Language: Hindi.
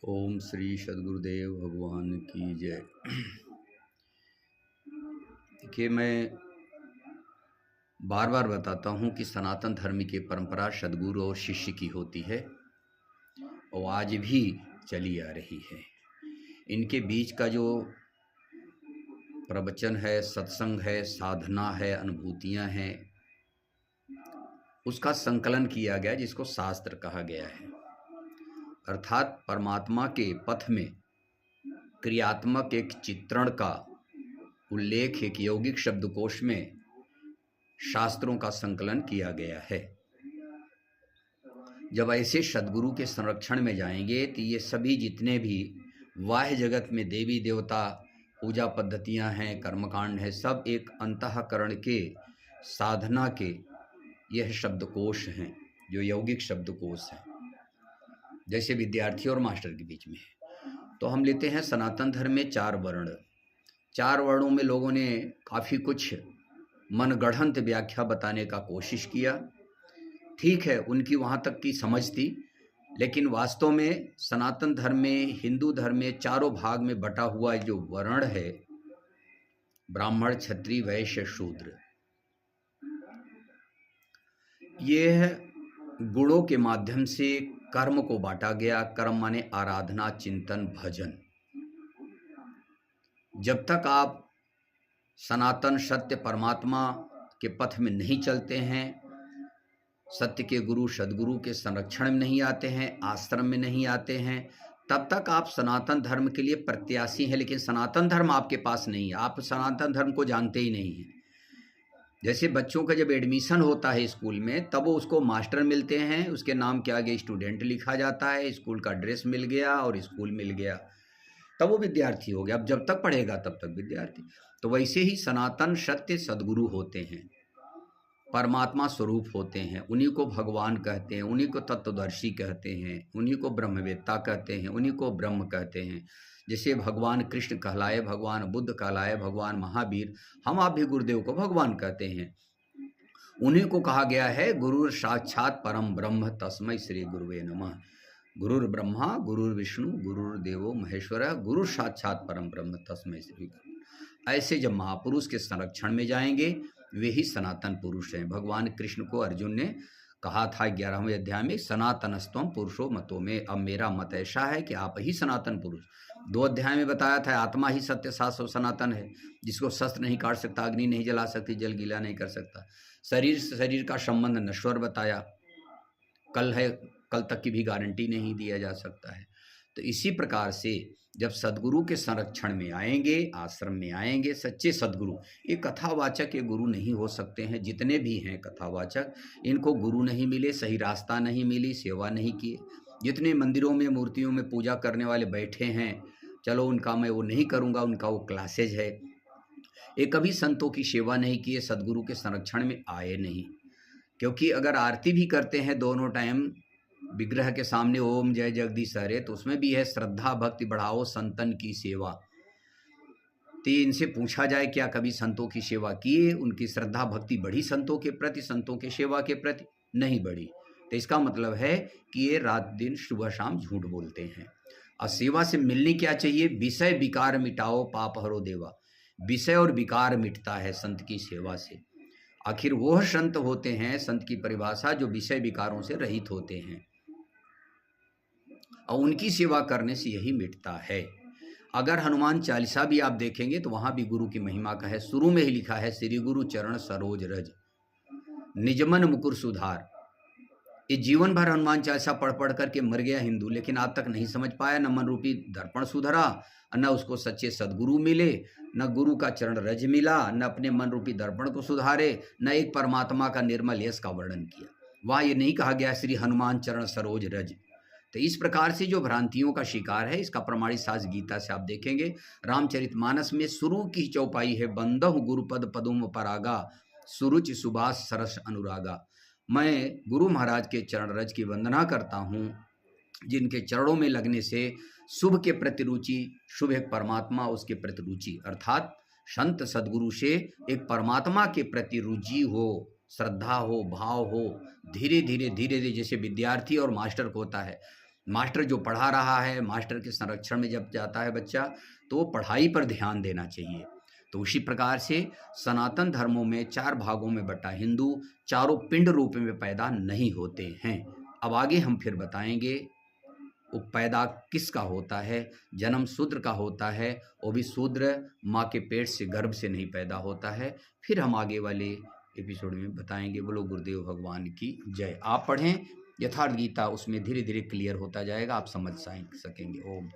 ओम श्री सद्गुरुदेव भगवान की जय। देखिए, मैं बार बार बताता हूँ कि सनातन धर्म की परंपरा सद्गुरु और शिष्य की होती है और आज भी चली आ रही है। इनके बीच का जो प्रवचन है, सत्संग है, साधना है, अनुभूतियाँ हैं, उसका संकलन किया गया जिसको शास्त्र कहा गया है। अर्थात परमात्मा के पथ में क्रियात्मक एक चित्रण का उल्लेख एक यौगिक शब्दकोश में शास्त्रों का संकलन किया गया है। जब ऐसे सद्गुरु के संरक्षण में जाएंगे तो ये सभी जितने भी बाह्य जगत में देवी देवता पूजा पद्धतियां हैं, कर्मकांड है, सब एक अंतःकरण के साधना के यह शब्दकोश हैं जो यौगिक शब्दकोश हैं, जैसे विद्यार्थी और मास्टर के बीच में है। तो हम लेते हैं सनातन धर्म में 4 वर्ण। 4 वर्णों में लोगों ने काफ़ी कुछ मनगढ़ंत व्याख्या बताने का कोशिश किया। ठीक है, उनकी वहाँ तक की समझ थी, लेकिन वास्तव में सनातन धर्म में, हिंदू धर्म में चारों भाग में बटा हुआ जो वर्ण है, ब्राह्मण, क्षत्रिय, वैश्य, शूद्र, यह गुणों के माध्यम से कर्म को बांटा गया। कर्म माने आराधना, चिंतन, भजन। जब तक आप सनातन सत्य परमात्मा के पथ में नहीं चलते हैं, सत्य के गुरु सद्गुरु के संरक्षण में नहीं आते हैं, आश्रम में नहीं आते हैं, तब तक आप सनातन धर्म के लिए प्रत्याशी हैं, लेकिन सनातन धर्म आपके पास नहीं है। आप सनातन धर्म को जानते ही नहीं हैं। जैसे बच्चों का जब एडमिशन होता है स्कूल में, तब वो उसको मास्टर मिलते हैं, उसके नाम के आगे स्टूडेंट लिखा जाता है, स्कूल का ड्रेस मिल गया और स्कूल मिल गया, तब वो विद्यार्थी हो गया। अब जब तक पढ़ेगा तब तक विद्यार्थी। तो वैसे ही सनातन सत्य सद्गुरु होते हैं, परमात्मा स्वरूप होते हैं, उन्हीं को भगवान कहते हैं, उन्हीं को तत्वदर्शी कहते हैं, उन्हीं को ब्रह्मवेत्ता कहते हैं, उन्हीं को ब्रह्म कहते हैं। जैसे भगवान कृष्ण कहलाए, भगवान बुद्ध कहलाए, भगवान महावीर, हम आप भी गुरुदेव को भगवान कहते हैं। उन्हीं को कहा गया है गुरुर साक्षात परम ब्रह्म तस्मै श्री गुरुवे नमः। गुरुर ब्रह्मा गुरुर विष्णु गुरुर देवो महेश्वर गुरु साक्षात परम ब्रह्म तस्मै श्री गुरु। ऐसे जब महापुरुष के संरक्षण में जाएंगे, वे ही सनातन पुरुष हैं। भगवान कृष्ण को अर्जुन ने कहा था 11वें अध्याय में, सनातनस्त्वम पुरुषो मतो में। अब मेरा मत ऐसा है कि आप ही सनातन पुरुष। 2 अध्याय में बताया था आत्मा ही सत्य शास्त्र सनातन है, जिसको शस्त्र नहीं काट सकता, अग्नि नहीं जला सकती, जल गीला नहीं कर सकता। शरीर से शरीर का संबंध नश्वर बताया, कल है कल तक की भी गारंटी नहीं दिया जा सकता है। तो इसी प्रकार से जब सद्गुरु के संरक्षण में आएंगे, आश्रम में आएंगे, सच्चे सद्गुरु, ये कथावाचक ये गुरु नहीं हो सकते हैं। जितने भी हैं कथावाचक, इनको गुरु नहीं मिले, सही रास्ता नहीं मिली, सेवा नहीं किए। जितने मंदिरों में मूर्तियों में पूजा करने वाले बैठे हैं, चलो उनका मैं वो नहीं करूँगा, उनका वो क्लासेज है, ये कभी संतों की सेवा नहीं किए, सद्गुरु के संरक्षण में आए नहीं। क्योंकि अगर आरती भी करते हैं दोनों टाइम विग्रह के सामने, ओम जय जगदीश हरे, तो उसमें भी है श्रद्धा भक्ति बढ़ाओ संतन की सेवा। तो इनसे पूछा जाए क्या कभी संतों की सेवा किए? उनकी श्रद्धा भक्ति बढ़ी संतों के प्रति, संतों के सेवा के प्रति? नहीं बढ़ी। तो इसका मतलब है कि ये रात दिन सुबह शाम झूठ बोलते हैं। और सेवा से मिलनी क्या चाहिए? विषय विकार मिटाओ पाप हरो देवा। विषय और विकार मिटता है संत की सेवा से। आखिर वह संत होते हैं, संत की परिभाषा, जो विषय विकारों से रहित होते हैं, और उनकी सेवा करने से यही मिटता है। अगर हनुमान चालीसा भी आप देखेंगे तो वहाँ भी गुरु की महिमा का है। शुरू में ही लिखा है, श्री गुरु चरण सरोज रज निजमन मुकुर सुधार। ये जीवन भर हनुमान चालीसा पढ़ पढ़ करके मर गया हिंदू, लेकिन आज तक नहीं समझ पाया, न मन रूपी दर्पण सुधरा, न उसको सच्चे सद्गुरु मिले, न गुरु का चरण रज मिला, न अपने मन रूपी दर्पण को सुधारे, न एक परमात्मा का निर्मल यश का वर्णन किया। वहाँ ये नहीं कहा गया श्री हनुमान चरण सरोज रज। तो इस प्रकार से जो भ्रांतियों का शिकार है, इसका प्रमाणित शास्त्र गीता से आप देखेंगे। रामचरितमानस में शुरू की चौपाई है, बंदहु गुरुपद पदुम परागा सुरुचि सुभाष सरस अनुरागा। मैं गुरु महाराज के चरण रज की वंदना करता हूँ, जिनके चरणों में लगने से शुभ के प्रति रुचि, शुभ एक परमात्मा, उसके प्रति रुचि, अर्थात संत सद्गुरु से एक परमात्मा के प्रति रुचि हो, श्रद्धा हो, भाव हो। धीरे धीरे धीरे धीरे, जैसे विद्यार्थी और मास्टर को होता है, मास्टर जो पढ़ा रहा है, मास्टर के संरक्षण में जब जाता है बच्चा, तो वो पढ़ाई पर ध्यान देना चाहिए। तो उसी प्रकार से सनातन धर्मों में 4 भागों में बटा हिंदू चारों पिंड रूप में पैदा नहीं होते हैं। अब आगे हम फिर बताएंगे वो पैदा किसका होता है। जन्म शूद्र का होता है, वो भी शूद्र माँ के पेट से, गर्भ से नहीं पैदा होता है। फिर हम आगे वाले एपिसोड में बताएंगे। बोलो गुरुदेव भगवान की जय। आप पढ़ें यथार्थ गीता, उसमें धीरे धीरे क्लियर होता जाएगा, आप समझ सकेंगे। ओम।